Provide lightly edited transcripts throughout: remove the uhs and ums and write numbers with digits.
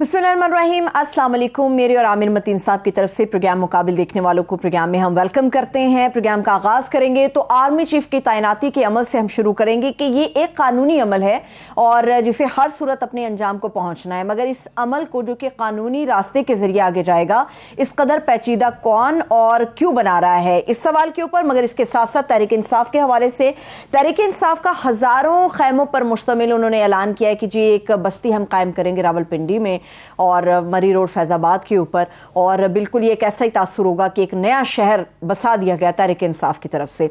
बिस्मिल्लाहिर्रहमानिर्रहीम, अस्सलाम वालेकुम। मेरे और आमिर मतीन साहब की तरफ से प्रोग्राम मुकाबिल देखने वालों को प्रोग्राम में हम वेलकम करते हैं। प्रोग्राम का आगाज करेंगे तो आर्मी चीफ की तैनाती के अमल से हम शुरू करेंगे कि ये एक कानूनी अमल है और जिसे हर सूरत अपने अंजाम को पहुंचना है, मगर इस अमल को जो कि कानूनी रास्ते के जरिए आगे जाएगा, इस कदर पेचीदा कौन और क्यों बना रहा है, इस सवाल के ऊपर, मगर इसके साथ साथ तहरीक इंसाफ के हवाले से तहरीक इंसाफ का हजारों खैमों पर मुश्तमिल उन्होंने ऐलान किया है कि जी एक बस्ती हम कायम करेंगे रावलपिंडी में और मरी रोड फैजाबाद के ऊपर, और बिल्कुल ये एक ऐसा ही तासुर होगा कि एक नया शहर बसा दिया गया तहरीक इंसाफ की तरफ से।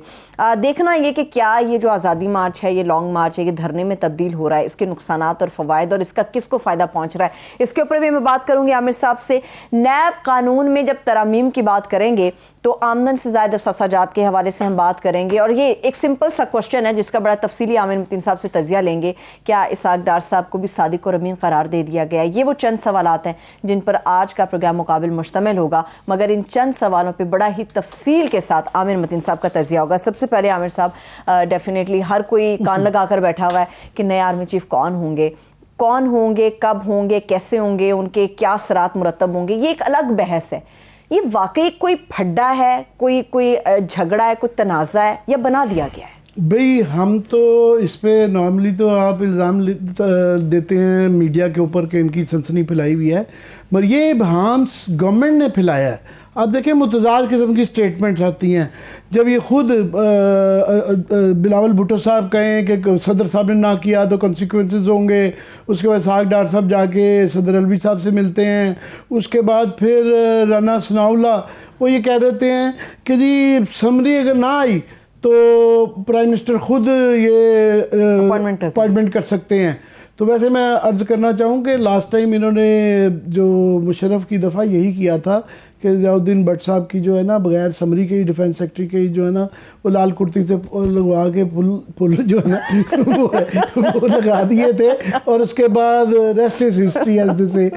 देखना ये कि क्या ये जो आज़ादी मार्च है, ये लॉन्ग मार्च है, ये धरने में तब्दील हो रहा है, इसके नुकसानात और फवायद और इसका किसको फायदा पहुंच रहा है, इसके ऊपर भी मैं बात करूंगी आमिर साहब से। नैब कानून में जब तरमीम की बात करेंगे तो आमदन से ज्यादा ससाजात के हवाले से हम बात करेंगे, और ये एक सिंपल सा क्वेश्चन है जिसका बड़ा तफसीली आमिर मतीन साहब से तजिया लेंगे। क्या इसाक डार साहब को भी सादिक और अमीन करार दे दिया गया है? ये वो चंद सवालात हैं जिन पर आज का प्रोग्राम मुकाबिल मुश्तमिल होगा, मगर इन चंद सवालों पर बड़ा ही तफसील के साथ आमिर मतीन साहब का तजिया होगा। सबसे पहले आमिर साहब, डेफिनेटली हर कोई कान लगाकर बैठा हुआ है कि नए आर्मी चीफ कौन होंगे, कब होंगे, कैसे होंगे, उनके क्या असरात मुरतब होंगे, ये एक अलग बहस है। ये वाकई कोई फड्डा है, कोई झगड़ा है, कोई तनाज़ा है, या बना दिया गया है? भाई हम तो इस पे नॉर्मली तो आप इल्ज़ाम देते हैं मीडिया के ऊपर कि इनकी सनसनी फैलाई हुई है, मगर ये इब्हाम गवर्नमेंट ने फैलाया है। आप देखें मुतज़ाद किस्म की स्टेटमेंट्स आती हैं। जब ये खुद बिलावल भुट्टो साहब कहें कि सदर साहब ने ना किया तो कॉन्सिक्वेंसेस होंगे, उसके बाद इसाक डार साहब जाके सदर अलवी साहब से मिलते हैं, उसके बाद फिर राना सनाउल्लाह वो ये कह देते हैं कि जी समरी अगर ना आई तो प्राइम मिनिस्टर खुद ये अपॉइंटमेंट कर सकते हैं। तो वैसे मैं अर्ज़ करना चाहूँ कि लास्ट टाइम इन्होंने जो मुशर्रफ की दफ़ा यही किया था कि जलाउद्दीन भट्ट साहब की जो है ना बगैर समरी के ही डिफेंस सेक्रेटरी के ही जो है ना वो लाल कुर्ती से लगवा के पुल जो है ना वो लगा दिए थे, और उसके बाद रेस्ट इज हिस्ट्री ऐसे से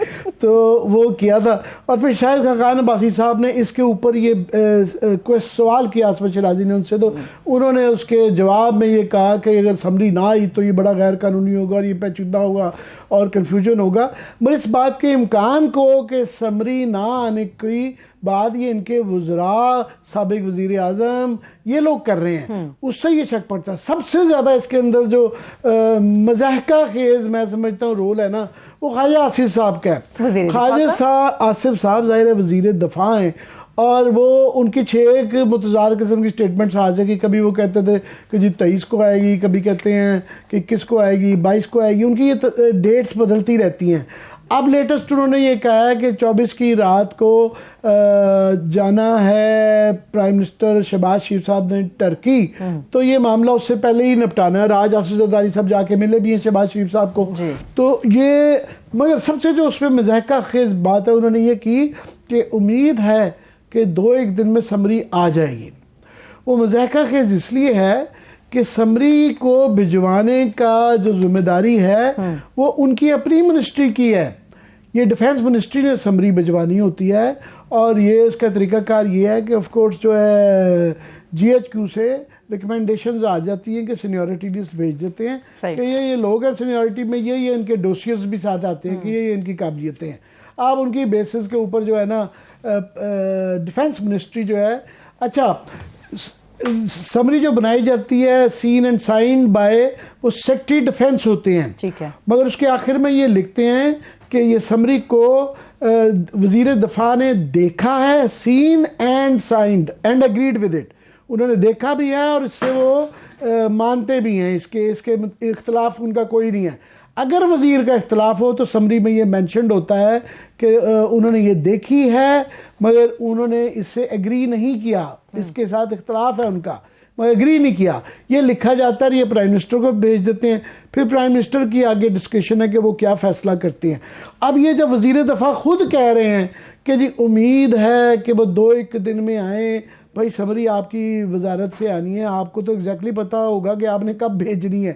तो वो किया था। और फिर शाहिद खान अब्बासी साहब ने इसके ऊपर ये कोई सवाल किया आसफ़ शराजी ने उनसे, तो उन्होंने उसके जवाब में ये कहा कि अगर समरी ना आई तो ये बड़ा गैर कानूनी होगा और ये पेचीदा होगा और कन्फ्यूजन होगा। मगर इस बात के इम्कान को कि समरी ना आने की बात ये इनके वज़रा, साबिक वज़ीर आज़म, ये लोग कर रहे हैं, उससे ये शक पड़ता है। सबसे ज़्यादा इसके अंदर जो मज़ाहका खेज़ मैं समझता हूँ रोल है ना, वो ख्वाजा आसिफ साहब का है। ख्वाजा आसिफ साहब ज़ाहिर है वज़ीर दफ़ा हैं, और वो उनकी 6 मुतज़ाद किस्म की स्टेटमेंट्स आ जाएगी। कभी वो कहते थे कि जी 23 को आएगी, कभी कहते हैं कि 21 को आएगी, 22 को आएगी, उनकी ये डेट्स बदलती रहती हैं। अब लेटेस्ट उन्होंने ये कहा है कि 24 की रात को जाना है प्राइम मिनिस्टर शहबाज शरीफ साहब ने टर्की, तो ये मामला उससे पहले ही निपटाना है। राज आसिफ जरदारी साहब जाके मिले भी हैं शहबाज शरीफ साहब को, तो ये, मगर सबसे जो उस पर मज़ाहका खेज़ बात है उन्होंने ये की कि उम्मीद है कि 2-1 दिन में समरी आ जाएगी। वो मज़ाहका खेज़ इसलिए है कि समरी को भिजवाने का जो जिम्मेदारी है वो उनकी अपनी मिनिस्ट्री की है। ये डिफेंस मिनिस्ट्री ने समरी भिजवानी होती है, और ये इसका तरीकाकार ये है कि ऑफ कोर्स जो है GHQ से रिकमेंडेशंस आ जाती हैं कि सीनियरिटी लिस्ट भेज देते हैं कि ये लोग हैं सीनियरिटी में, ये इनके डोसियर्स भी साथ आते हैं कि ये इनकी काबिलियतें हैं। आप उनकी बेसिस के ऊपर जो है ना डिफेंस मिनिस्ट्री जो है, अच्छा समरी जो बनाई जाती है सीन एंड साइन बाय वो सेक्रेटरी डिफेंस होते हैं, ठीक है, मगर उसके आखिर में ये लिखते हैं कि ये समरी को वजीर दफा ने देखा है, seen and signed and agreed with it, उन्होंने देखा भी है और इससे वो मानते भी हैं, इसके इख्तलाफ उनका कोई नहीं है। अगर वजीर का इख्तलाफ हो तो समरी में ये मेंशन्ड होता है कि उन्होंने ये देखी है मगर उन्होंने इससे एग्री नहीं किया, इसके साथ इख्तलाफ है उनका, मगर एग्री नहीं किया, ये लिखा जाता है, ये प्राइम मिनिस्टर को भेज देते हैं, फिर प्राइम मिनिस्टर की आगे डिस्कशन है कि वो क्या फैसला करते हैं। अब ये जब वजीर दफ़ा खुद कह रहे हैं कि जी उम्मीद है कि वो 2-1 दिन में आए, भाई समरी आपकी वजारत से आनी है, आपको तो एग्जैक्टली पता होगा कि आपने कब भेजनी है,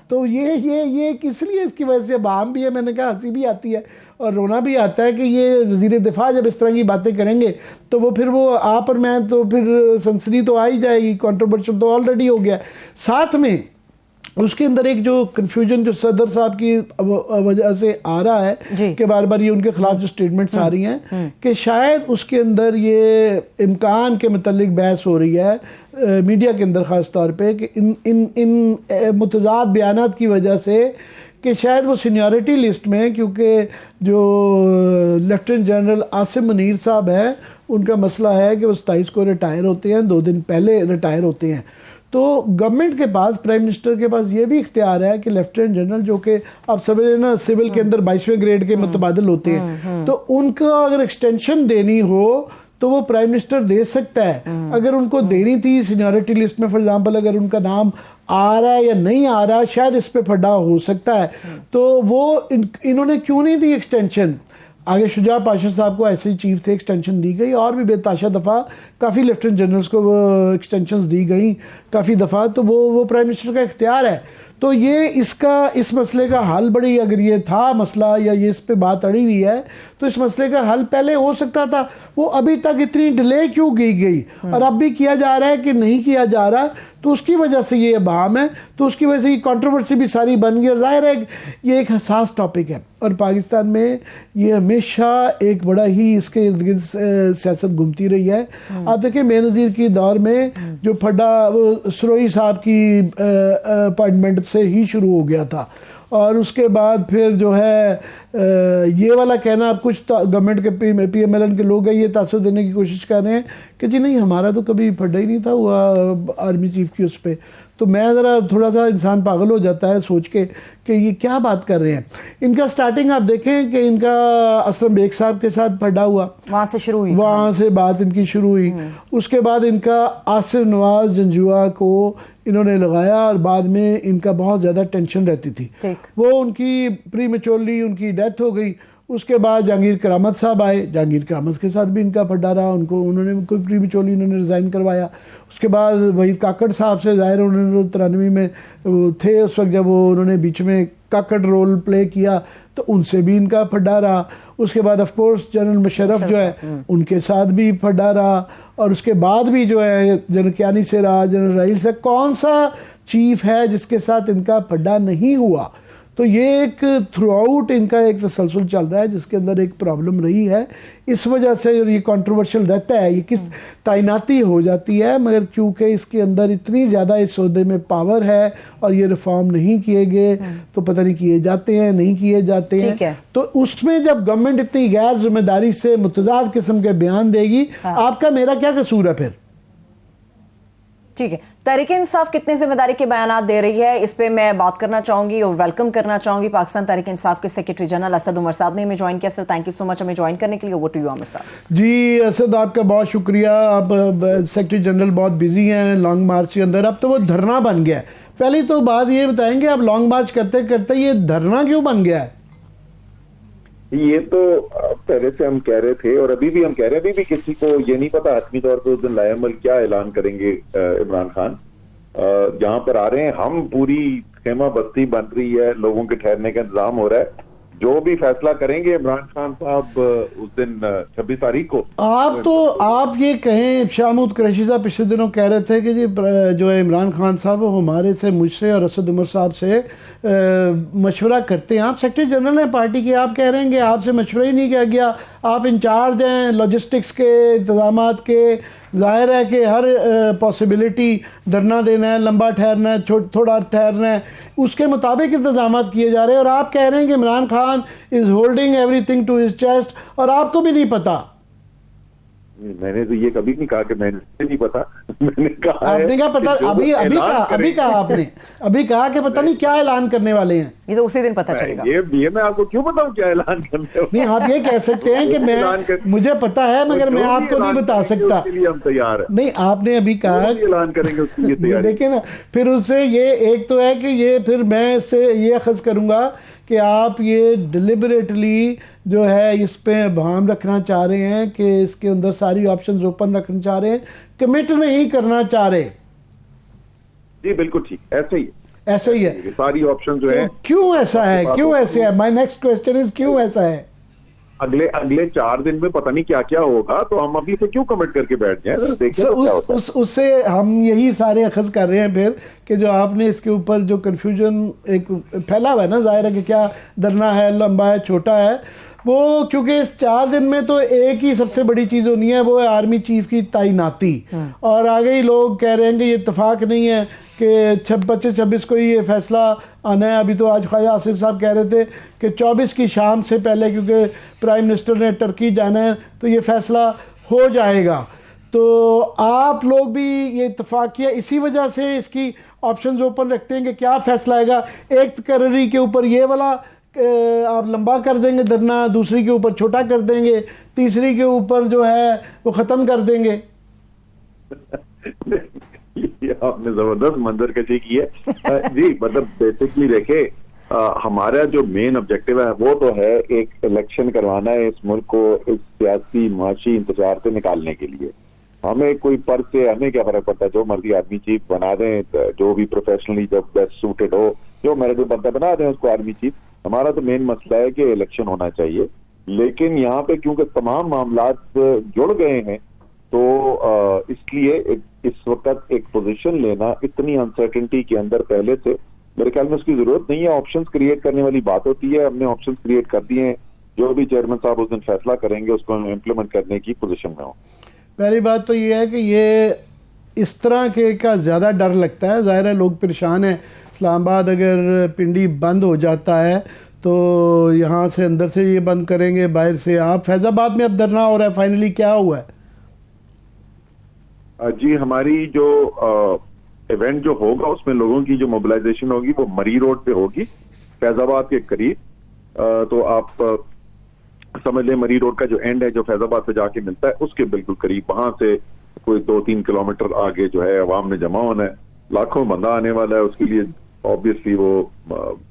तो ये किस लिए, इसकी वजह से बाम भी है, मैंने कहा हंसी भी आती है और रोना भी आता है कि ये वज़ीर दिफा जब इस तरह की बातें करेंगे तो वो फिर वो आप और मैं तो फिर सनसनी तो आ ही जाएगी, कंट्रोवर्शियल तो ऑलरेडी हो गया। साथ में उसके अंदर एक जो कंफ्यूजन जो सदर साहब की वजह से आ रहा है कि बार बार ये उनके खिलाफ जो स्टेटमेंट्स आ रही हैं कि शायद उसके अंदर ये इम्कान के मतलब बहस हो रही है मीडिया के अंदर ख़ास तौर पे कि इन मुतज़ाद बयानात की वजह से कि शायद वो सीनियरिटी लिस्ट में, क्योंकि जो लेफ्टिनेंट जनरल आसिम मुनीर साहब हैं उनका मसला है कि वो 27 को रिटायर होते हैं, 2 दिन पहले रिटायर होते हैं। तो गवर्नमेंट के पास, प्राइम मिनिस्टर के पास ये भी इख्तियार है कि लेफ्टिनेंट जनरल जो कि आप समझे ना सिविल के अंदर 22वें ग्रेड के मुतबादिल होते हैं, तो उनको अगर एक्सटेंशन देनी हो तो वो प्राइम मिनिस्टर दे सकता है। अगर उनको देनी थी सीनियरिटी लिस्ट में, फॉर एग्जांपल अगर उनका नाम आ रहा है या नहीं आ रहा, शायद इस पे फड्डा हो सकता है, तो वो इन्होंने क्यों नहीं दी एक्सटेंशन। आगे शुजा पाशा साहब को ऐसे ही चीफ थे, एक्सटेंशन दी गई, और भी बेताशा दफ़ा काफ़ी लेफ्टिनेंट जनरल्स को एक्सटेंशन दी गई काफ़ी दफ़ा, तो वो प्राइम मिनिस्टर का इख्तियार है। तो ये इस मसले का हल बड़ी, अगर ये था मसला या ये इस पे बात अड़ी हुई है, तो इस मसले का हल पहले हो सकता था। वो अभी तक इतनी डिले क्यों की गई और अब भी किया जा रहा है कि नहीं किया जा रहा, तो उसकी वजह से ये बहाम है, तो उसकी वजह से ये कंट्रोवर्सी भी सारी बन गई। और जाहिर है ये एक हसास टॉपिक है और पाकिस्तान में ये हमेशा एक बड़ा ही इसके इर्द गिर्द सियासत घूमती रही है। आप देखिए बेनज़ीर की दौर में जो फड्डा सरोई साहब की अपॉइंटमेंट से ही शुरू हो गया था, और उसके बाद फिर जो है ये वाला कहना, अब कुछ गवर्नमेंट के PMLN के लोग हैं ये तासुर देने की कोशिश कर रहे हैं कि जी नहीं हमारा तो कभी फड्डा ही नहीं था हुआ आर्मी चीफ की उस पर। तो मैं ज़रा थोड़ा सा इंसान पागल हो जाता है सोच के कि ये क्या बात कर रहे हैं। इनका स्टार्टिंग आप देखें कि इनका असलम बेग साहब के साथ फड्डा हुआ, वहाँ से शुरू हुई, वहाँ से बात इनकी शुरू हुई। उसके बाद इनका आसिफ नवाज जंजुआ को इन्होंने लगाया और बाद में इनका बहुत ज़्यादा टेंशन रहती थी, वो उनकी प्रीमेच्योरली उनकी डेथ हो गई। उसके बाद जहांगीर करामत साहब आए, जहांगीर करामत के साथ भी इनका फड्डा रहा, उन्होंने कोई प्रीमेच्योरली उन्होंने रिज़ाइन करवाया। उसके बाद वहीद काकड़ साहब से ज़ाहिर उन्होंने 93 में थे उस वक्त जब वो उन्होंने बीच में काकड़ रोल प्ले किया, तो उनसे भी इनका फड्डा रहा। उसके बाद ऑफ कोर्स जनरल मुशर्रफ जो है उनके साथ भी फड्डा रहा, और उसके बाद भी जो है जनरल कियानी से रहा, जनरल रहील से। कौन सा चीफ है जिसके साथ इनका फड्डा नहीं हुआ? तो ये एक थ्रू आउट इनका एक तसलसल चल रहा है जिसके अंदर एक प्रॉब्लम रही है। इस वजह से ये कंट्रोवर्शियल रहता है, ये किस तैनाती हो जाती है, मगर क्योंकि इसके अंदर इतनी ज़्यादा इस सौदे में पावर है और ये रिफॉर्म नहीं किए गए, तो पता नहीं किए जाते हैं नहीं किए जाते हैं। तो उसमें जब गवर्नमेंट इतनी गैर जिम्मेदारी से मुतजाद किस्म के बयान देगी, आपका मेरा क्या कसूर है फिर? ठीक है, तहरीक-ए-इंसाफ कितने जिम्मेदारी के बयानात दे रही है, इस पे मैं बात करना चाहूंगी और वेलकम करना चाहूंगी पाकिस्तान तहरीक-ए-इंसाफ के सेक्रेटरी जनरल असद उमर साहब ने हमें ज्वाइन किया। Sir thank you so much हमें ज्वाइन करने के लिए। ओवर टू यू आमिर साहब। जी असद, आपका बहुत शुक्रिया। आप सेक्रेटरी जनरल बहुत बिजी हैं लॉन्ग मार्च के अंदर, अब तो वो धरना बन गया है। पहली तो बात ये बताएंगे, आप लॉन्ग मार्च करते करते ये धरना क्यों बन गया है? ये तो पहले से हम कह रहे थे और अभी भी हम कह रहे हैं, अभी भी किसी को ये नहीं पता हतमी तौर पर उस दिन लाएमल क्या ऐलान करेंगे इमरान खान। जहां पर आ रहे हैं हम, पूरी खेमा बस्ती बन रही है, लोगों के ठहरने का इंतजाम हो रहा है। जो भी फैसला करेंगे इमरान खान साहब उस दिन 26 तारीख को। आप ये कहें, शाहमूद कुरैशी साहब पिछले दिनों कह रहे थे कि जी जो है इमरान खान साहब वो हमारे से, मुझसे और असद उमर साहब से मशवरा करते हैं। आप सेक्रेटरी जनरल हैं पार्टी के, आप कह रहे हैं कि आपसे मशवरा ही नहीं किया गया, आप इंचार्ज हैं लॉजिस्टिक्स के, इंतजामात के। जाहिर है कि हर पॉसिबिलिटी, धरना देना है, लंबा ठहरना है, थोड़ा ठहरना है, उसके मुताबिक इंतजाम किए जा रहे हैं। और आप कह रहे हैं कि Imran Khan is holding everything to his chest, और आपको भी नहीं पता। मैंने तो ये कभी नहीं कहा कि मैंने नहीं पता। मैंने कहा, आपने क्या पता? अभी कहा कि पता नहीं क्या ऐलान करने वाले हैं। ये तो उसी दिन पता चलेगा। ये मैं आपको क्यों बताऊं क्या ऐलान करने वाले? नहीं, आप ये कह सकते हैं कि मुझे पता है मगर मैं आपको नहीं बता सकता। उसके लिए हम तैयार हैं। नहीं, आपने अभी कहा ऐलान करेंगे उसकी तैयारी। देखिए ना, फिर उससे ये एक तो है कि ये फिर मैं इससे ये अखज़ करूंगा कि आप ये डिलिबरेटली जो है इस पे बहाम रखना चाह रहे हैं कि इसके अंदर सारी ऑप्शंस ओपन रखना चाह रहे हैं, कमिट नहीं करना चाह रहे। जी बिल्कुल ठीक, ऐसे ही है सारी ऑप्शन जो है। क्यों ऐसा है? क्यों ऐसे है? माय नेक्स्ट क्वेश्चन इज क्यों ऐसा है? अगले 4 दिन में पता नहीं क्या क्या होगा, तो हम अभी से क्यों कमिट करके बैठ जाएं? देखिए उससे हम यही सारे अखज़ कर रहे हैं फिर कि जो आपने इसके ऊपर जो कंफ्यूजन एक फैला हुआ है ना, जाहिर है कि क्या धरना है, लंबा है, छोटा है, वो क्योंकि इस 4 दिन में तो एक ही सबसे बड़ी चीज़ होनी है, वो है आर्मी चीफ की तैनाती। और आगे ही लोग कह रहे हैं कि ये इत्तेफाक नहीं है कि 25-26 को ही ये फैसला आना है। अभी तो आज ख्वाजा आसिफ साहब कह रहे थे कि 24 की शाम से पहले, क्योंकि प्राइम मिनिस्टर ने टर्की जाना है, तो ये फैसला हो जाएगा। तो आप लोग भी ये इत्तेफाकिया इसी वजह से इसकी ऑप्शंस ओपन रखते हैं कि क्या फैसला आएगा। एक तकर्री के ऊपर ये वाला आप लंबा कर देंगे धरना, दूसरी के ऊपर छोटा कर देंगे, तीसरी के ऊपर जो है वो ख़त्म कर देंगे। ये आपने जबरदस्त मंजरकशी की है जी। मतलब बेसिकली देखे, हमारा जो मेन ऑब्जेक्टिव है वो तो है एक इलेक्शन करवाना है इस मुल्क को इस सियासी माशी इंतजार से निकालने के लिए। हमें कोई पर से हमें क्या फर्क पड़ता है, जो मर्जी आर्मी चीफ बना दें, जो भी प्रोफेशनली जब बेस्ट सूटेड हो, जो मेरे को बनता बना दें उसको आर्मी चीफ। हमारा तो मेन मसला है कि इलेक्शन होना चाहिए। लेकिन यहाँ पे क्योंकि तमाम मामला जुड़ गए हैं, तो इसलिए इस वक्त एक पोजीशन लेना इतनी अनसर्टेनिटी के अंदर पहले से मेरे ख्याल में उसकी जरूरत नहीं है। ऑप्शंस क्रिएट करने वाली बात होती है, हमने ऑप्शंस क्रिएट कर दिए हैं। जो भी चेयरमैन साहब उस दिन फैसला करेंगे उसको हम इम्प्लीमेंट करने की पोजीशन में हो। पहली बात तो ये है कि ये इस तरह के का ज़्यादा डर लगता है। ज़ाहिर है लोग परेशान हैं। इस्लामाबाद अगर पिंडी बंद हो जाता है तो यहाँ से अंदर से ये बंद करेंगे, बाहर से। आप फैज़ाबाद में अब धरना हो रहा है, फाइनली क्या हुआ है? जी, हमारी जो इवेंट जो होगा उसमें लोगों की जो मोबिलाइजेशन होगी वो मरी रोड पे होगी, फैजाबाद के करीब। तो आप समझ लें मरी रोड का जो एंड है जो फैजाबाद पे जाके मिलता है उसके बिल्कुल करीब, वहां से कोई 2-3 किलोमीटर आगे जो है अवाम ने जमा होना है। लाखों बंदा आने वाला है, उसके लिए ऑब्वियसली वो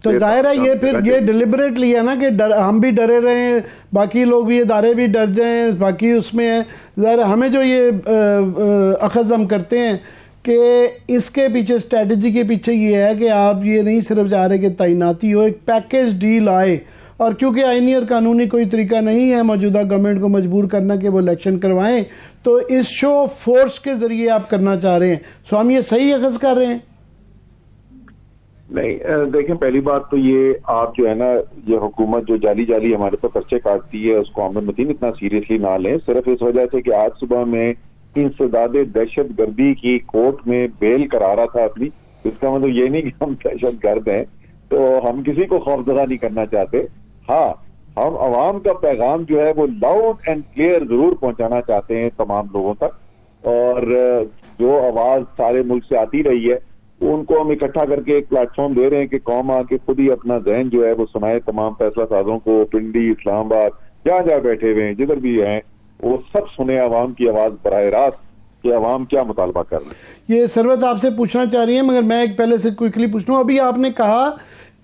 तो जाहिर है ये फिर ये डिलिबरेटली है ना कि हम भी डरे रहे हैं, बाकी लोग भी, इदारे भी डर जाएं, बाकी उसमें है। जाहिर हमें जो ये अखज़ हम करते हैं कि इसके पीछे स्ट्रेटजी के पीछे ये है कि आप ये नहीं सिर्फ जा रहे कि तैनाती हो, एक पैकेज डील आए। और क्योंकि आईनी और कानूनी कोई तरीका नहीं है मौजूदा गवर्नमेंट को मजबूर करना कि वो इलेक्शन करवाएं, तो इस शो फोर्स के जरिए आप करना चाह रहे हैं। सो हम ये सही अखज़ कर रहे हैं? नहीं, देखें, पहली बात तो ये आप जो है ना, ये हुकूमत जो जाली हमारे पर पर्चे काटती है उसको आमिर मतीन इतना सीरियसली ना लें। सिर्फ इस वजह से कि आज सुबह में इंसदाद दहशत गर्दी की कोर्ट में बेल करा रहा था अपनी, इसका मतलब ये नहीं कि हम दहशत गर्द हैं, तो हम किसी को खौफजदा नहीं करना चाहते। हाँ, हम अवाम का पैगाम जो है वो लाउड एंड क्लियर जरूर पहुंचाना चाहते हैं तमाम लोगों तक। और जो आवाज सारे मुल्क से आती रही है उनको हम इकट्ठा करके एक प्लेटफॉर्म दे रहे हैं कि कौम आके खुद ही अपना जहन जो है वो सुनाए तमाम फैसला साजों को। पिंडी, इस्लामाबाद, जहाँ जहाँ बैठे हुए हैं, जिधर भी हैं, वो सब सुने अवाम की आवाज बराह रास्त कि अवाम क्या मुतालबा कर रहे हैं। ये सरवत आपसे पूछना चाह रही है, मगर मैं एक पहले से क्विकली पूछ लूँ। अभी आपने कहा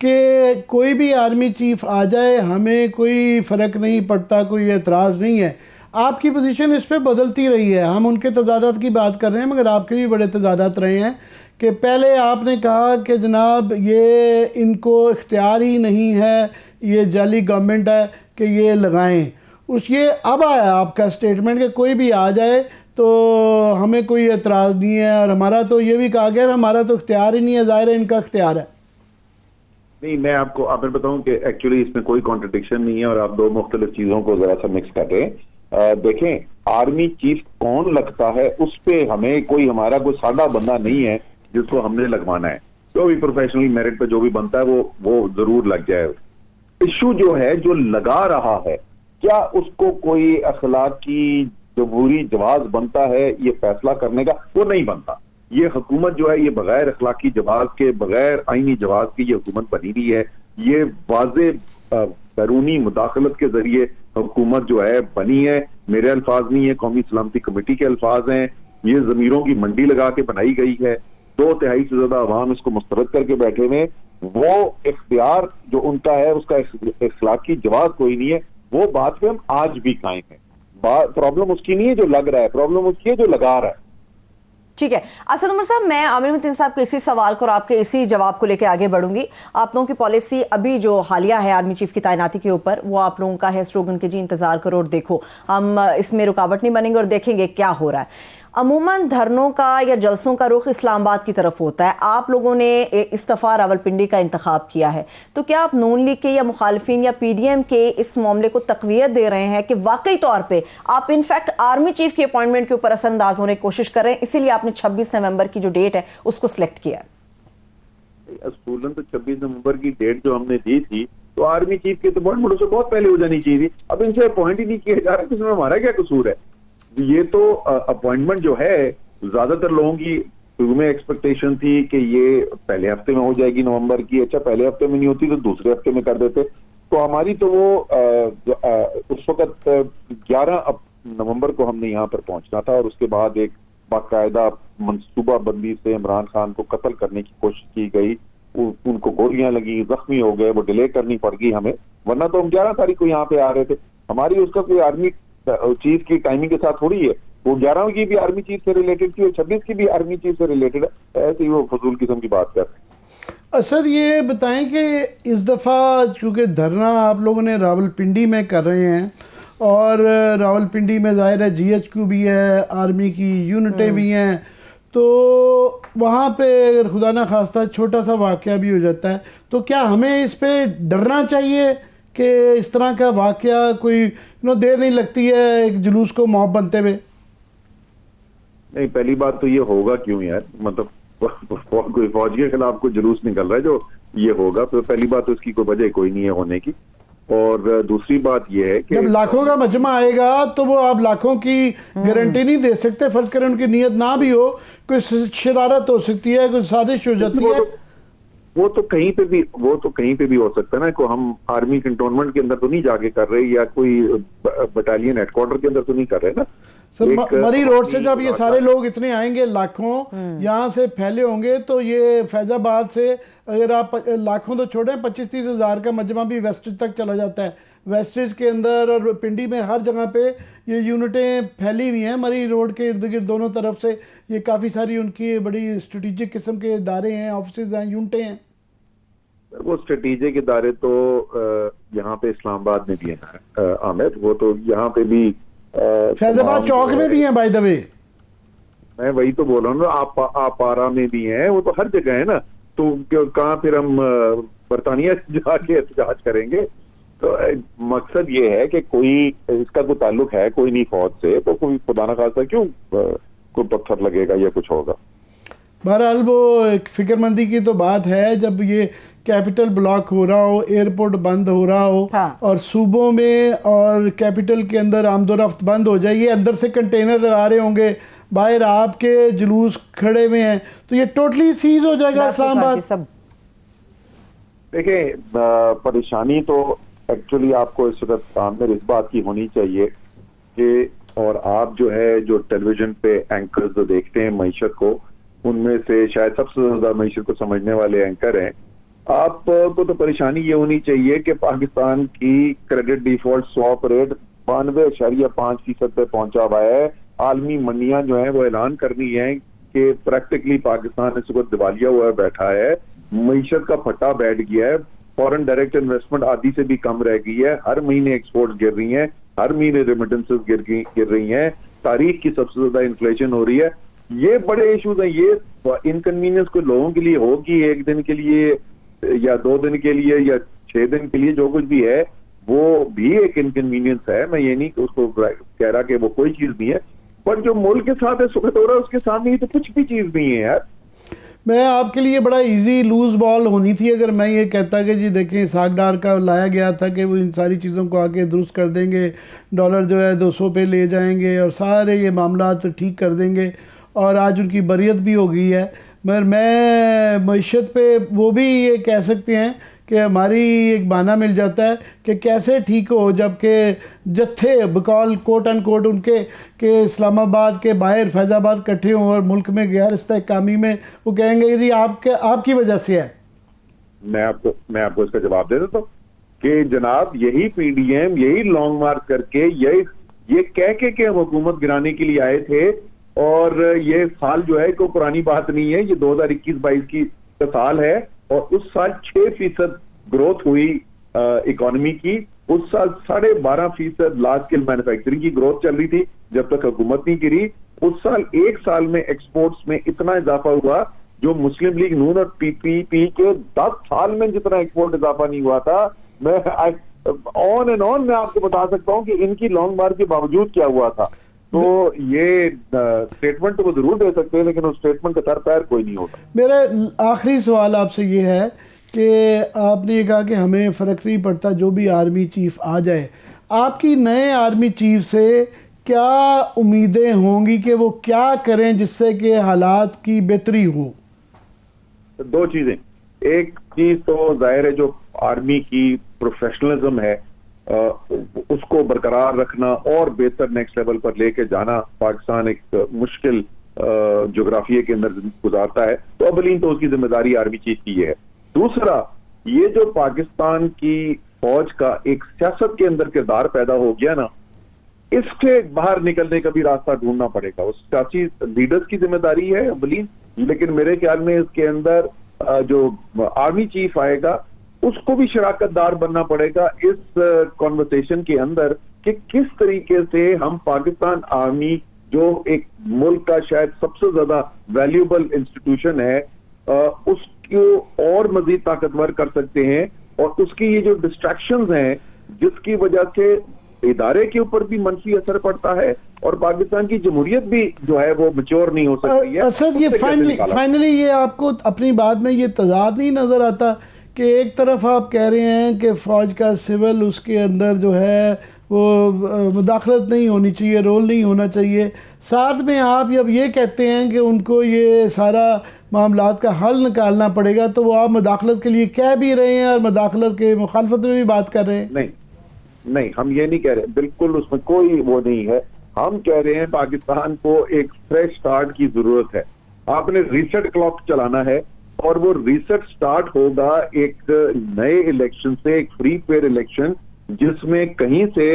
कि कोई भी आर्मी चीफ आ जाए हमें कोई फ़र्क नहीं पड़ता, कोई एतराज़ नहीं है। आपकी पोजीशन इस पर बदलती रही है। हम उनके तजादात की बात कर रहे हैं, मगर आपके भी बड़े तजादात रहे हैं कि पहले आपने कहा कि जनाब ये इनको इख्तियार ही नहीं है, ये जाली गवर्नमेंट है कि ये लगाएं। ये अब आया आपका स्टेटमेंट कि कोई भी आ जाए तो हमें कोई एतराज़ नहीं है, और हमारा तो ये भी कहा गया हमारा तो इख्तियार ही नहीं है, ज़ाहिर है इनका इख्तियार है। नहीं, मैं आपको बताऊं कि एक्चुअली इसमें कोई कॉन्ट्रडिक्शन नहीं है और आप दो मुख्तलिफ चीजों को जरा सा मिक्स कर रहे हैं। देखें, आर्मी चीफ कौन लगता है उस पे हमें कोई, हमारा कोई सादा बंदा नहीं है जिसको हमने लगवाना है। जो भी प्रोफेशनली मेरिट पे जो भी बनता है वो जरूर लग जाए। इशू जो है जो लगा रहा है, क्या उसको कोई अखलाकी जमहूरी जवाब बनता है ये फैसला करने का? वो नहीं बनता। ये हुकूमत जो है ये बगैर अखलाकी जवाब के, बगैर आईनी जवाब की ये हुकूमत बनी हुई है। ये वाज़े बैरूनी मुदाखलत के जरिए हुकूमत जो है बनी है। मेरे अल्फाज नहीं है, कौमी सलामती कमेटी के अल्फाज हैं। ये जमीरों की मंडी लगा के बनाई गई है। 2/3 से ज्यादा अवाम इसको मुस्तरद करके बैठे हुए। वो इख्तियार जो उनका है उसका अखलाकी जवाब कोई नहीं है। वो बात पे हम आज भी कायम है। प्रॉब्लम उसकी नहीं है जो लग रहा है, प्रॉब्लम उसकी है जो लगा रहा है। ठीक है असद उमर साहब, मैं आमिर मतीन साहब के इसी सवाल को और आपके इसी जवाब को लेकर आगे बढ़ूंगी। आप लोगों की पॉलिसी अभी जो हालिया है आर्मी चीफ की तैनाती के ऊपर, वो आप लोगों का है स्लोगन के जी इंतजार करो और देखो, हम इसमें रुकावट नहीं बनेंगे और देखेंगे क्या हो रहा है। अमूमन धरनों का या जलसों का रुख इस्लामाबाद की तरफ होता है, आप लोगों ने इस दफा रावलपिंडी का इंतखाब किया है, तो क्या आप नून लीग के या मुखालिफिन या पीडीएम के इस मामले को तकवीयत दे रहे हैं कि वाकई तौर पे आप इनफैक्ट आर्मी चीफ की अपॉइंटमेंट के ऊपर असरअंदाज होने की कोशिश कर रहे हैं, इसीलिए आपने 26 नवंबर की जो डेट है उसको सिलेक्ट किया है? असूलन तो 26 नवंबर की डेट जो हमने दी थी, तो आर्मी चीफ की अपॉइंटमेंट उससे बहुत पहले हो जानी चाहिए थी। अब इनसे अपॉइंट ही नहीं किया जा रहा, तो इसमें हमारा क्या कसूर है? ये तो अपॉइंटमेंट जो है, ज्यादातर लोगों की शुरू में एक्सपेक्टेशन थी कि ये पहले हफ्ते में हो जाएगी नवंबर की। अच्छा, पहले हफ्ते में नहीं होती तो दूसरे हफ्ते में कर देते। तो हमारी तो वो उस वक्त 11 नवंबर को हमने यहाँ पर पहुंचना था और उसके बाद एक बाकायदा मनसूबा बंदी से इमरान खान को कत्ल करने की कोशिश की गई। उनको गोलियां लगी, जख्मी हो गए, वो डिले करनी पड़ गई हमें, वरना तो हम 11 तारीख को यहाँ पे आ रहे थे। हमारी उसका कोई आर्मी चीफ की टाइमिंग के साथ थोड़ी है, वो 11 की भी आर्मी चीफ से रिलेटेड थी और 26 की भी आर्मी चीफ से रिलेटेड है। ऐसे ही वो फजूल किस्म की बात कर रहे हैं। सर ये बताएं कि इस दफ़ा चूँकि धरना आप लोगों ने रावलपिंडी में कर रहे हैं और रावलपिंडी में जाहिर है GHQ भी है, आर्मी की यूनिटें भी हैं, तो वहाँ पे अगर खुदा ना खास्ता छोटा सा वाक़या भी हो जाता है, तो क्या हमें इस पे डरना चाहिए कि इस तरह का वाक़या कोई देर नहीं लगती है एक जुलूस को मॉब बनते हुए? नहीं, पहली बात तो ये होगा क्यों यार, मतलब कोई फौज के खिलाफ कोई जुलूस निकल रहा है जो ये होगा, तो पहली बात तो इसकी कोई वजह कोई नहीं है होने की। और दूसरी बात ये है कि जब लाखों का मजमा आएगा तो वो आप लाखों की गारंटी नहीं दे सकते। फर्ज करें उनकी नीयत ना भी हो, कोई शरारत हो सकती है, कोई साजिश हो जाती है, वो तो कहीं पे भी हो सकता है ना। को हम आर्मी कंटोनमेंट के अंदर तो नहीं जाके कर रहे या कोई बटालियन हेडक्वार्टर के अंदर तो नहीं कर रहे ना। सर मरी रोड से जब ये सारे लोग इतने आएंगे, लाखों यहाँ से फैले होंगे, तो ये फैजाबाद से अगर आप लाखों तो छोड़े 25-30 हज़ार का मजमा भी वेस्टेज तक चला जाता है। वेस्टेज के अंदर और पिंडी में हर जगह पे ये यूनिटें फैली हुई हैं, मरी रोड के इर्द गिर्द दोनों तरफ से। ये काफ़ी सारी उनकी बड़ी स्ट्रेटेजिक किस्म के इदारे हैं, ऑफिस हैं, यूनिटें हैं। वो स्ट्रेटेजिक इदारे तो यहाँ पे इस्लामाबाद में भी है आमिर, वो तो यहाँ पे भी फैजाबाद चौक में भी है बाय द वे। मैं वही तो बोल रहा हूँ ना, आप आरा में भी हैं, वो तो हर जगह है ना। तो कहाँ फिर हम बरतानिया जाके एहतजाज करेंगे? तो मकसद ये है कि कोई इसका कोई ताल्लुक है कोई नहीं फौज से, तो कोई खुदा ना खास्ता क्यों कोई पत्थर लगेगा या कुछ होगा। बहरहाल वो एक फिक्रमंदी की तो बात है, जब ये कैपिटल ब्लॉक हो रहा हो, एयरपोर्ट बंद हो रहा हो, हाँ। और सूबों में और कैपिटल के अंदर आमदोरफ्त बंद हो जाए, ये अंदर से कंटेनर आ रहे होंगे, बाहर आपके जुलूस खड़े हुए हैं, तो ये टोटली सीज हो जाएगा इस्लामाबाद। देखिए, परेशानी तो एक्चुअली आपको इस वक्त सामने इस बात की होनी चाहिए कि, और आप जो है जो टेलीविजन पे एंकर्स जो देखते हैं मईशत को, उनमें से शायद सबसे ज्यादा मईशत को समझने वाले एंकर हैं। आपको तो परेशानी ये होनी चाहिए कि पाकिस्तान की क्रेडिट डिफॉल्ट स्वैप रेट 92.5% पे पहुंचा हुआ है। आलमी मंडियां जो है वो ऐलान कर रही हैं कि प्रैक्टिकली पाकिस्तान इस वक्त दिवालिया हुआ बैठा है, मईशत का फट्टा बैठ गया है, फॉरेन डायरेक्ट इन्वेस्टमेंट आधी से भी कम रह गई है, हर महीने एक्सपोर्ट गिर रही हैं, हर महीने रेमिटेंसेस गिर रही हैं, तारीख की सबसे ज्यादा इन्फ्लेशन हो रही है। ये बड़े इश्यूज हैं। ये इनकन्वीनियंस कोई लोगों के लिए होगी, एक दिन के लिए या 2 दिन के लिए या 6 दिन के लिए, जो कुछ भी है वो भी एक इनकन्वीनियंस है। मैं ये नहीं उसको कह रहा कि वो कोई चीज नहीं है, पर जो मुल्क के साथ सुखद हो रहा है उसके सामने तो कुछ भी चीज नहीं है यार। मैं आपके लिए बड़ा इजी लूज बॉल होनी थी अगर मैं ये कहता कि जी देखें इसहाक डार का लाया गया था कि वो इन सारी चीज़ों को आके दुरुस्त कर देंगे, डॉलर जो है 200 पे ले जाएंगे और सारे ये मामला ठीक कर देंगे, और आज उनकी बरियत भी हो गई है। मगर मैं मईशत पे वो भी ये कह सकते हैं कि हमारी एक बहाना मिल जाता है कि कैसे ठीक हो, जबकि जत्थे बकौल कोट एंड कोट उनके के इस्लामाबाद के बाहर फैज़ाबाद इकट्ठे हों और मुल्क में गैर इस्तेहकामी में वो कहेंगे कि जी आपकी वजह से है। मैं आपको इसका जवाब दे देता हूँ कि जनाब यही PDM यही लॉन्ग मार्च करके ये कह के हम हुकूमत गिराने के लिए आए थे, और ये साल जो है कोई पुरानी बात नहीं है, ये 2021-22 की साल है और उस साल 6% ग्रोथ हुई इकोनॉमी की। उस साल 12.5% लार्ज स्केल मैन्युफैक्चरिंग की ग्रोथ चल रही थी जब तक हुकूमत नहीं गिरी। उस साल एक साल में एक्सपोर्ट्स में इतना इजाफा हुआ जो मुस्लिम लीग नून और पीपीपी के 10 साल में जितना एक्सपोर्ट इजाफा नहीं हुआ था। मैं ऑन एंड ऑन मैं आपको बता सकता हूं कि इनकी लॉन्ग मार्च के बावजूद क्या हुआ था। तो ये स्टेटमेंट तो वो जरूर दे सकते हैं लेकिन उस स्टेटमेंट का सर पैर कोई नहीं होता। मेरा आखिरी सवाल आपसे ये है कि आपने ये कहा कि हमें फ़र्क नहीं पड़ता जो भी आर्मी चीफ आ जाए, आपकी नए आर्मी चीफ से क्या उम्मीदें होंगी कि वो क्या करें जिससे कि हालात की बेहतरी हो? दो चीजें, एक चीज तो जाहिर है जो आर्मी की प्रोफेशनलिज्म है उसको बरकरार रखना और बेहतर नेक्स्ट लेवल पर लेके जाना। पाकिस्तान एक मुश्किल जोग्राफिया के अंदर गुजारता है तो अवलीन तो उसकी जिम्मेदारी आर्मी चीफ की है। दूसरा, ये जो पाकिस्तान की फौज का एक सियासत के अंदर किरदार पैदा हो गया ना, इसके बाहर निकलने का भी रास्ता ढूंढना पड़ेगा। उस सियासी लीडर्स की जिम्मेदारी है अवलीन, लेकिन मेरे ख्याल में इसके अंदर जो आर्मी चीफ आएगा उसको भी शराकतदार बनना पड़ेगा इस कॉन्वर्सेशन के अंदर कि किस तरीके से हम पाकिस्तान आर्मी जो एक मुल्क का शायद सबसे ज्यादा वैल्यूएबल इंस्टीट्यूशन है उसको और मजीद ताकतवर कर सकते हैं और उसकी ये जो डिस्ट्रैक्शंस हैं जिसकी वजह से इदारे के ऊपर भी मनफी असर पड़ता है और पाकिस्तान की जमहूरियत भी जो है वो मैच्योर नहीं हो सकती है। असद, ये फाइनली ये आपको अपनी बात में ये तजाद नहीं नजर आता कि एक तरफ आप कह रहे हैं कि फौज का सिविल उसके अंदर जो है वो मुदाखलत नहीं होनी चाहिए, रोल नहीं होना चाहिए, साथ में आप जब ये कहते हैं कि उनको ये सारा मामलात का हल निकालना पड़ेगा तो वो आप मुदाखलत के लिए कह भी रहे हैं और मुदाखलत के मुखालफत में भी बात कर रहे हैं। नहीं, हम ये नहीं कह रहे, बिल्कुल उसमें कोई वो नहीं है। हम कह रहे हैं पाकिस्तान को एक फ्रेश स्टार्ट की जरूरत है। आपने रीसेट क्लॉक चलाना है और वो रीसेट स्टार्ट होगा एक नए इलेक्शन से, एक फ्री फेयर इलेक्शन जिसमें कहीं से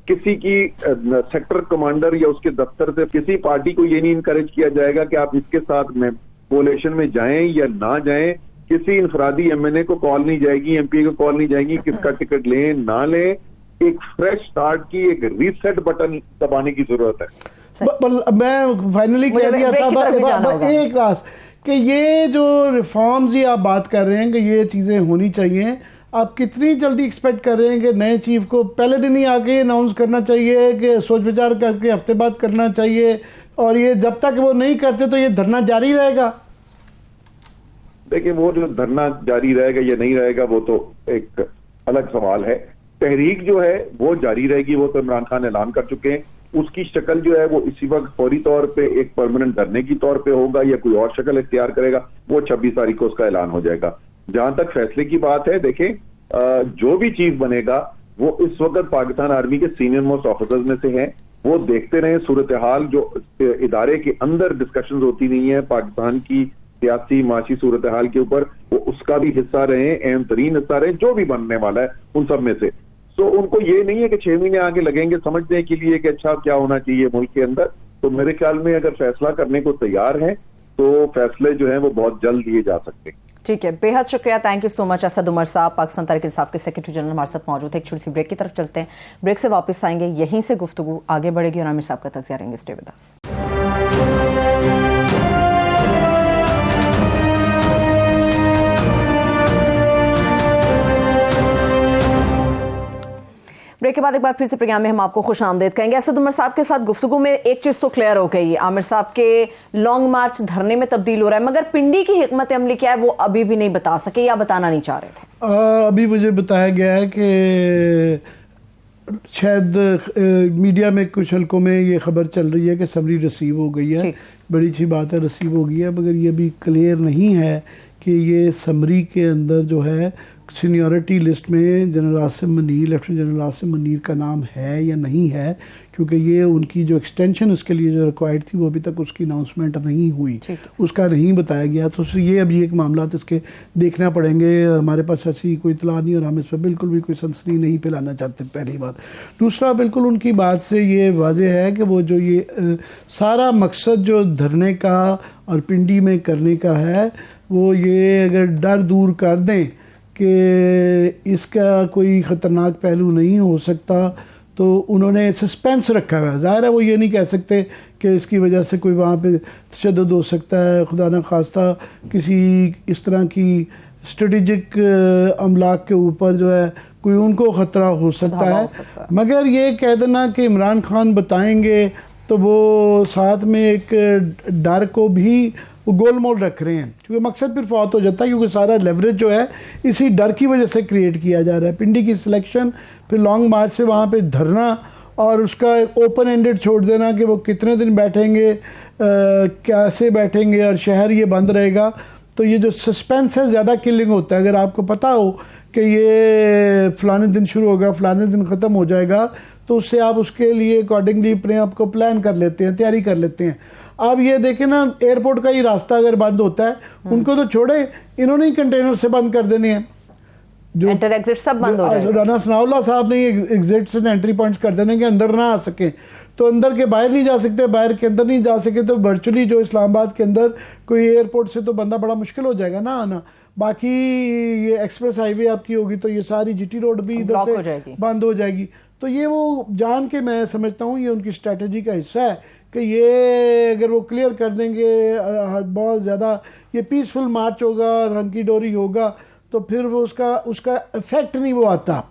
किसी की सेक्टर कमांडर या उसके दफ्तर से किसी पार्टी को ये नहीं इनकरेज किया जाएगा कि आप इसके साथ में कोलेशन में जाएं या ना जाएं। किसी इंफरादी एमएनए को कॉल नहीं जाएगी, एमपी को कॉल नहीं जाएगी किसका टिकट लें ना लें। एक फ्रेश स्टार्ट की एक रीसेट बटन दबाने की जरूरत है। मैं फाइनली कह दिया था एक बात कि ये जो रिफॉर्म्स ये आप बात कर रहे हैं कि ये चीज़ें होनी चाहिए, आप कितनी जल्दी एक्सपेक्ट कर रहे हैं कि नए चीफ को पहले दिन ही आके अनाउंस करना चाहिए कि सोच विचार करके हफ्ते बाद करना चाहिए और ये जब तक वो नहीं करते तो ये धरना जारी रहेगा? देखिए, वो जो धरना जारी रहेगा या नहीं रहेगा वो तो एक अलग सवाल है। तहरीक जो है वो जारी रहेगी, वो तो इमरान खान ऐलान कर चुके हैं। उसकी शक्ल जो है वो इसी वक्त फौरी तौर पे एक परमानेंट धरने की तौर पे होगा या कोई और शक्ल इख्तियार करेगा, वो 26 तारीख को उसका ऐलान हो जाएगा। जहां तक फैसले की बात है, देखें जो भी चीफ बनेगा वो इस वक्त पाकिस्तान आर्मी के सीनियर मोस्ट ऑफिसर्स में से हैं। वो देखते रहे सूरत हाल जो इदारे के अंदर डिस्कशन होती नहीं है पाकिस्तान की सियासी माशी सूरत हाल के ऊपर, वो उसका भी हिस्सा रहे, अहम तरीन हिस्सा रहे जो भी बनने वाला है उन सब में से। तो उनको ये नहीं है कि 6 महीने आगे लगेंगे समझने के लिए कि अच्छा क्या होना चाहिए मुल्क के अंदर। तो मेरे ख्याल में अगर फैसला करने को तैयार है तो फैसले जो है वो बहुत जल्द लिए जा सकते हैं। ठीक है, बेहद शुक्रिया, thank you so much Asad Umar साहब, पाकिस्तान तहरीक इंसाफ के सेक्रेटरी जनरल हमारे साथ मौजूद है। एक छोटी सी ब्रेक की तरफ चलते हैं, ब्रेक से वापस आएंगे, यहीं से गुफ्तगू आगे बढ़ेगी और आमिर साहब का तज़किरा करेंगे। Stay with us. ब्रेक के बाद एक बार फिर से प्रोग्राम में हम आपको खुश आमदेद कहेंगे। असद उमर साहब के साथ गुफ्तगू में एक चीज तो क्लियर हो गई, आमिर साहब के लॉन्ग मार्च धरने में तब्दील हो रहा है, मगर पिंडी की हिकमत अमली क्या है वो अभी भी नहीं बता सके या बताना नहीं चाह रहे थे। अभी मुझे बताया गया है कि शायद मीडिया में कुछ हल्कों में ये खबर चल रही है कि समरी रिसीव हो गई है। बड़ी अच्छी बात है, रिसीव हो गई है, मगर ये भी क्लियर नहीं है कि ये समरी के अंदर जो है सीनियरिटी लिस्ट में general Asim Munir, lieutenant general Asim Munir का नाम है या नहीं है, क्योंकि ये उनकी जो एक्सटेंशन उसके लिए जो रिक्वायर्ड थी वो अभी तक उसकी अनाउंसमेंट नहीं हुई, उसका नहीं बताया गया। तो ये अभी एक मामला इसके देखना पड़ेंगे। हमारे पास ऐसी कोई इतला नहीं और हम इस पर बिल्कुल भी कोई सनसनी नहीं फैलाना चाहते, पहली बात। दूसरा, बिल्कुल उनकी बात से ये वाज़ेह है कि वो जो ये सारा मकसद जो धरने का और पिंडी में करने का है, वो ये अगर डर दूर कर दें कि इसका कोई ख़तरनाक पहलू नहीं हो सकता, तो उन्होंने सस्पेंस रखा हुआ है। ज़ाहिर है वो ये नहीं कह सकते कि इसकी वजह से कोई वहाँ पे तशद्दुद हो सकता है, खुदा न खास्ता किसी इस तरह की स्ट्रेटेजिक अमलाक के ऊपर जो है कोई उनको ख़तरा हो सकता है। मगर ये कह देना कि इमरान खान बताएंगे, तो वो साथ में एक डर को भी वो गोलमोल रख रहे हैं, क्योंकि मकसद फिर फौत हो जाता है, क्योंकि सारा लेवरेज जो है इसी डर की वजह से क्रिएट किया जा रहा है। पिंडी की सिलेक्शन, फिर लॉन्ग मार्च से वहाँ पे धरना और उसका ओपन एंडेड छोड़ देना कि वो कितने दिन बैठेंगे, कैसे बैठेंगे और शहर ये बंद रहेगा। तो ये जो सस्पेंस है ज़्यादा किलिंग होता है। अगर आपको पता हो कि ये फ़लाने दिन शुरू होगा, फ़लाने दिन ख़त्म हो जाएगा, तो उससे आप उसके लिए अकॉर्डिंगली अपने आप को प्लान कर लेते हैं, तैयारी कर लेते हैं। आप ये देखें ना, एयरपोर्ट का ही रास्ता अगर बंद होता है, उनको तो छोड़े, इन्होंने ही कंटेनर से बंद कर देने हैं, जो एंटर एग्जिट सब बंद हो जाएगा। राना सनाउल्लाह साहब ने एग्जिट से एंट्री पॉइंट्स कर देने के अंदर ना आ सके, तो अंदर के बाहर नहीं जा सकते, बाहर के अंदर नहीं जा सके, तो वर्चुअली जो इस्लामाबाद के अंदर कोई एयरपोर्ट से तो बंदा बड़ा मुश्किल हो जाएगा ना आना। बाकी ये एक्सप्रेस हाईवे आपकी होगी तो ये सारी जीटी रोड भी इधर से बंद हो जाएगी। तो ये वो जान के, मैं समझता हूँ ये उनकी स्ट्रेटजी का हिस्सा है कि ये अगर वो क्लियर कर देंगे, बहुत ज़्यादा ये पीसफुल मार्च होगा, रंगी डोरी होगा, तो फिर वो उसका इफेक्ट नहीं वो आता।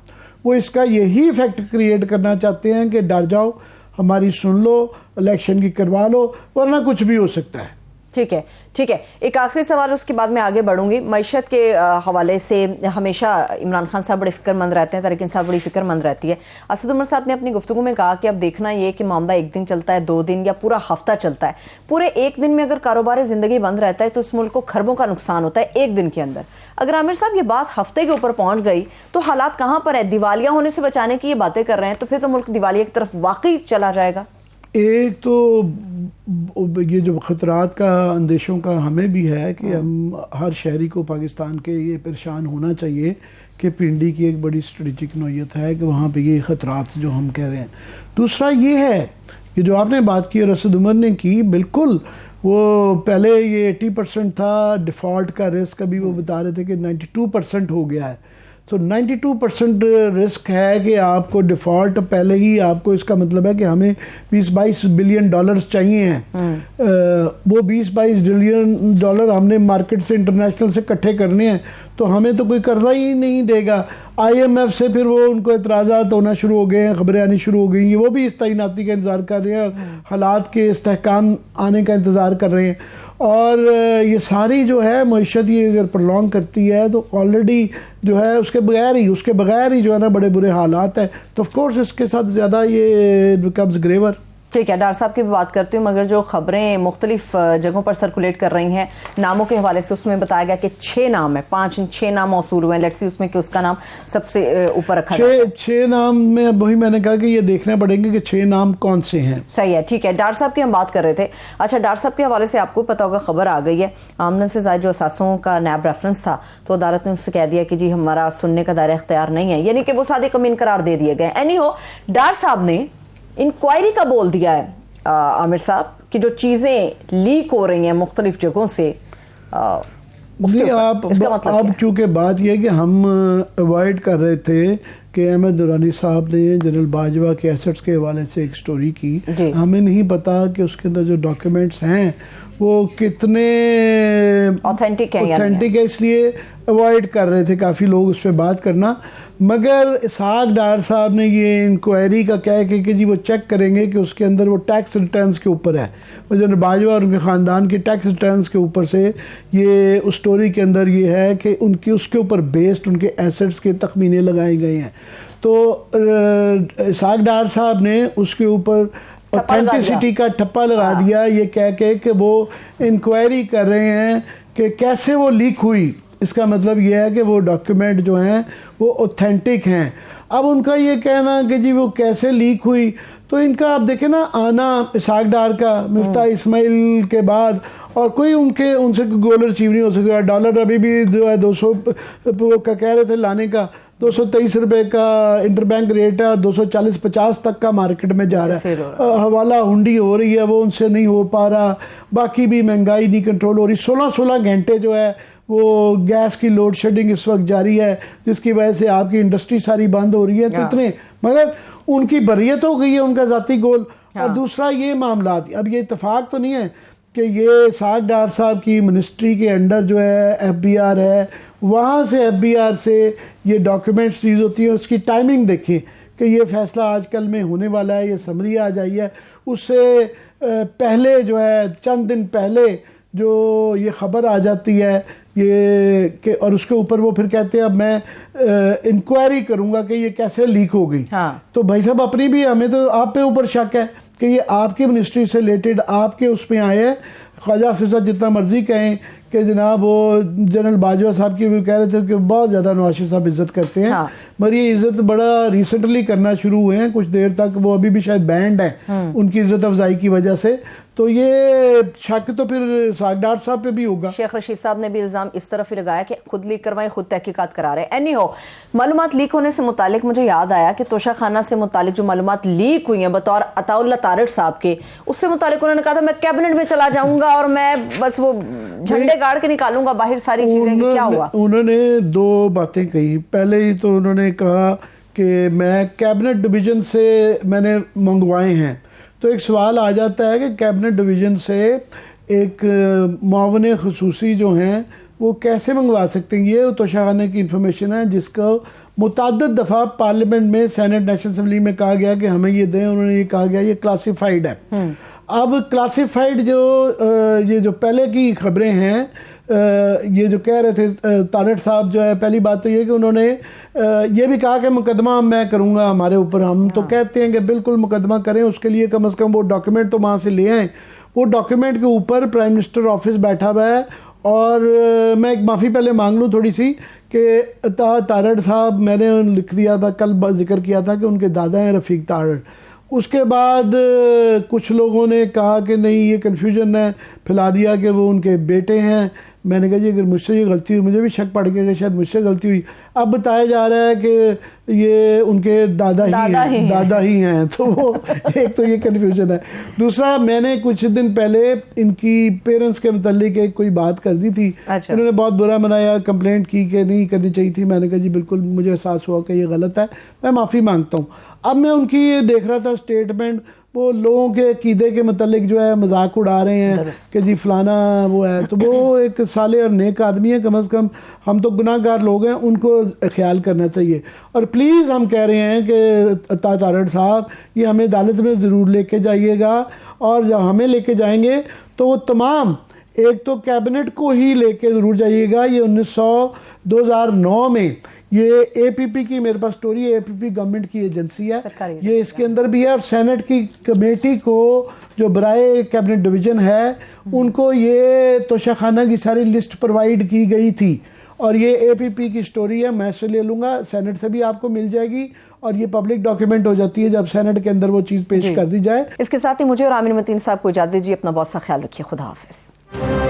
वो इसका यही इफेक्ट क्रिएट करना चाहते हैं कि डर जाओ, हमारी सुन लो, इलेक्शन की करवा लो, वरना कुछ भी हो सकता है। ठीक है, ठीक है। एक आखिरी सवाल, उसके बाद मैं आगे बढ़ूंगी। मईशत के हवाले से हमेशा इमरान खान साहब बड़े फिक्रमंद रहते हैं, तहरीक इंसाफ बड़ी फिक्रमंद रहती है। असद उमर साहब ने अपनी गुफ्तगू में कहा कि अब देखना ये कि मामला एक दिन चलता है, 2 दिन या पूरा हफ्ता चलता है। पूरे एक दिन में अगर कारोबार जिंदगी बंद रहता है तो इस मुल्क को खरबों का नुकसान होता है एक दिन के अंदर। अगर आमिर साहब ये बात हफ्ते के ऊपर पहुंच गई तो हालात कहां पर है? दिवालिया होने से बचाने की ये बातें कर रहे हैं, तो फिर तो मुल्क दिवालिया की तरफ वाकई चला जाएगा। एक तो ये जो ख़तरात का, अंदेशों का हमें भी है कि हम हर शहरी को पाकिस्तान के ये परेशान होना चाहिए कि पिंडी की एक बड़ी स्ट्रेटेजिक नौयत है कि वहाँ पे ये ख़तरात जो हम कह रहे हैं। दूसरा ये है कि जो आपने बात की और असद उमर ने की, बिल्कुल वो पहले ये 80% था डिफ़ॉल्ट का रिस्क, अभी वो बता रहे थे कि 92% हो गया है। तो 92% रिस्क है कि आपको डिफ़ॉल्ट पहले ही, आपको इसका मतलब है कि हमें 20-22 बिलियन डॉलर्स चाहिए हैं। वो 20-22 बिलियन डॉलर हमने मार्केट से, इंटरनेशनल से इकट्ठे करने हैं, तो हमें तो कोई कर्जा ही नहीं देगा। IMF से फिर वो उनको एतराज़ात होना शुरू हो गए हैं, खबरें आनी शुरू हो गई हैं, वो भी इस तैनाती का इंतज़ार कर रहे हैं, हालात के इस्तेहकाम आने का इंतज़ार कर रहे हैं। और ये सारी जो है मईशत ये अगर प्रलॉन्ग करती है तो ऑलरेडी जो है उसके बगैर ही जो है ना बड़े बुरे हालात है, तो ऑफ कोर्स इसके साथ ज़्यादा ये बिकम्स ग्रेवर। ठीक है, डॉक्टर साहब की बात करती हूँ, मगर जो खबरें मुख्तलिफ जगहों पर सर्कुलेट कर रही हैं नामों के हवाले से, उसमें बताया गया कि 6 नाम है, 6 नाम मौसूल हुए हैं। लेट्स सी उसमें कि उसका नाम सबसे ऊपर रखा है। 6 नाम में वही मैंने कहा कि ये देखना पड़ेंगे कि 6 नाम कौन से हैं। सही है, ठीक है। डॉक्टर साहब की हम बात कर रहे थे। अच्छा, डॉक्टर साहब के हवाले से आपको पता होगा, खबर आ गई है, आमदन से ज़ायद जो असासों का नैब रेफरेंस था, तो अदालत ने उससे कह दिया कि जी हमारा सुनने का दायरा इख्तियार नहीं है, यानी कि वो सादे कमीन करार दे दिए गए। एनी हो, डॉक्टर साहब ने इंक्वायरी का बोल दिया है आमिर साहब कि जो चीजें लीक हो रही हैं मुख्तलिफ जगहों से। जी, आप क्योंकि बात यह है कि हम अवॉइड कर रहे थे कि अहमद दुरानी साहब ने जनरल बाजवा के एसेट्स के हवाले से एक स्टोरी की, हमें नहीं पता कि उसके अंदर जो डॉक्यूमेंट्स हैं वो कितने ऑथेंटिक है, इसलिए अवॉइड कर रहे थे काफ़ी लोग उस पर बात करना। मगर इसहाक डार साहब ने ये इंक्वायरी का क्या है कि जी वो चेक करेंगे कि उसके अंदर वो टैक्स रिटर्न्स के ऊपर है, वो जनरल बाजवा और उनके ख़ानदान की टैक्स रिटर्न्स के ऊपर से ये उस स्टोरी के अंदर ये है कि उनकी उसके ऊपर बेस्ड उनके एसेट्स के तखमीने लगाए गए हैं। तो इसहाक डार साहब ने उसके ऊपर ऑथेंटिसिटी का ठप्पा लगा दिया, ये कह के कि वो इंक्वायरी कर रहे हैं कि कैसे वो लीक हुई। इसका मतलब ये है कि वो डॉक्यूमेंट जो हैं वो ऑथेंटिक हैं। अब उनका ये कहना कि जी वो कैसे लीक हुई, तो इनका आप देखें ना, आना इसहाक डार का मिफ्ता इस्माइल के बाद और कोई उनसे गोल अचीव नहीं हो सका। डॉलर अभी भी जो है 200 का कह रहे थे लाने का, 223 रुपए का इंटरबैंक रेट है और 240-50 तक का मार्केट में जा रहा है। हवाला हुंडी हो रही है, वो उनसे नहीं हो पा रहा। बाकी भी महंगाई नहीं कंट्रोल हो रही। 16 घंटे जो है वो गैस की लोड शेडिंग इस वक्त जारी है, जिसकी वजह से आपकी इंडस्ट्री सारी बंद हो रही है। कितने मगर उनकी बरियत हो गई है, उनका ज़ाती गोल। और दूसरा ये मामला, अब ये इतफाक तो नहीं है कि ये इसहाक डार साहब की मिनिस्ट्री के अंडर जो है FBI है, वहाँ से FBI से ये डॉक्यूमेंट्स चीज़ होती है। उसकी टाइमिंग देखिए कि ये फैसला आजकल में होने वाला है, ये समरी आ जाई है। उससे पहले जो है चंद दिन पहले जो ये ख़बर आ जाती है ये कि, और उसके ऊपर वो फिर कहते हैं अब मैं इंक्वायरी करूंगा कि ये कैसे लीक हो गई। तो भाई साहब अपनी भी, हमें तो आप पे ऊपर शक है कि ये आपकी मिनिस्ट्री से रिलेटेड आपके उस पे आए हैं। ख्वाजा आसिफ साहब जितना मर्जी कहें कि जनाब वो जनरल बाजवा साहब की भी कह रहे थे कि बहुत ज़्यादा नवाज शरीफ साहब इज्जत करते हैं, मगर ये इज्जत बड़ा रिसेंटली करना शुरू हुए हैं, कुछ देर तक वो अभी भी शायद बैंड है उनकी इज्जत अफजाई की वजह से। तो ये शक तो फिर इसहाक डार साहब पे भी होगा। शेख रशीद साहब ने भी इल्जाम इस तरफ ही लगाया कि खुद लीक करवाएं, खुद तहकीकात करा रहे हैं। एनी हो, मालूमात लीक होने से मुतालिक मुझे याद आया कि तोशा खाना से मुतालिक जो मालूमात लीक हुई हैं बतौर अताउल्लाह तारड़ साहब के, उससे मुतालिक उन्होंने कहा था मैं कैबिनेट में चला जाऊंगा और मैं बस वो झंडे गाड़ के निकालूंगा बाहर सारी चीजें। क्या हुआ? उन्होंने 2 बातें कही। पहले ही तो उन्होंने कहा कि मैं कैबिनेट डिवीजन से मैंने मंगवाए हैं। तो एक सवाल आ जाता है कि कैबिनेट डिवीजन से एक मुआवने खसूसी जो हैं वो कैसे मंगवा सकते हैं। ये तोशाखाना की इंफॉर्मेशन है जिसको मुतअद्दिद दफ़ा पार्लियामेंट में, सेनेट, नेशनल असम्बली में कहा गया कि हमें ये दें। उन्होंने ये कहा गया ये क्लासिफाइड है। अब क्लासिफाइड ये जो पहले की खबरें हैं, ये जो कह रहे थे तारड़ साहब जो है, पहली बात तो ये कि उन्होंने ये भी कहा कि मुकदमा मैं करूंगा हमारे ऊपर। हम तो कहते हैं कि बिल्कुल मुकदमा करें, उसके लिए कम से कम वो डॉक्यूमेंट तो वहाँ से ले आएँ। वो डॉक्यूमेंट के ऊपर प्राइम मिनिस्टर ऑफिस बैठा हुआ है। और मैं एक माफ़ी पहले मांग लूँ थोड़ी सी कि तारड़ साहब, मैंने लिख दिया था, कल जिक्र किया था कि उनके दादा हैं रफ़ीक तारड़। उसके बाद कुछ लोगों ने कहा कि नहीं ये कन्फ्यूजन है, फैला दिया कि वो उनके बेटे हैं। मैंने कहा जी अगर मुझसे ये गलती हुई, मुझे भी शक पड़ गया कि शायद मुझसे गलती हुई। अब बताया जा रहा है कि ये उनके दादा ही हैं। तो वो एक तो ये कन्फ्यूजन है। दूसरा, मैंने कुछ दिन पहले इनकी पेरेंट्स के मुतालिक एक कोई बात कर दी थी। उन्होंने बहुत बुरा मनाया, कंप्लेंट की कि नहीं करनी चाहिए थी। मैंने कहा जी बिल्कुल मुझे एहसास हुआ कि ये गलत है, मैं माफ़ी मांगता हूँ। अब मैं उनकी ये देख रहा था स्टेटमेंट, वो लोगों के अकीदे के मतलब जो है मजाक उड़ा रहे हैं कि जी फलाना वो है। तो वो एक साले और नेक आदमी है, कम से कम हम तो गुनाहगार लोग हैं, उनको ख्याल करना चाहिए। और प्लीज़ हम कह रहे हैं कि तारड़ साहब ये हमें अदालत में ज़रूर लेके जाइएगा। और जब हमें लेके जाएंगे तो वो तमाम, एक तो कैबिनेट को ही लेके ज़रूर जाइएगा। ये 2009 में ये APP की, मेरे पास स्टोरी है, APP गवर्नमेंट की एजेंसी है, ये इसके अंदर भी है। और सेनेट की कमेटी को जो बराए कैबिनेट डिवीजन है उनको ये तोशाखाना की सारी लिस्ट प्रोवाइड की गई थी। और ये APP की स्टोरी है, मैं से ले लूँगा, सेनेट से भी आपको मिल जाएगी। और ये पब्लिक डॉक्यूमेंट हो जाती है जब सेनेट के अंदर वो चीज़ पेश कर दी जाए। इसके साथ ही मुझे और आमिर मतीन साहब को इजाज़त दीजिए। अपना बहुत सा ख्याल रखिए। खुदा हाफिज़।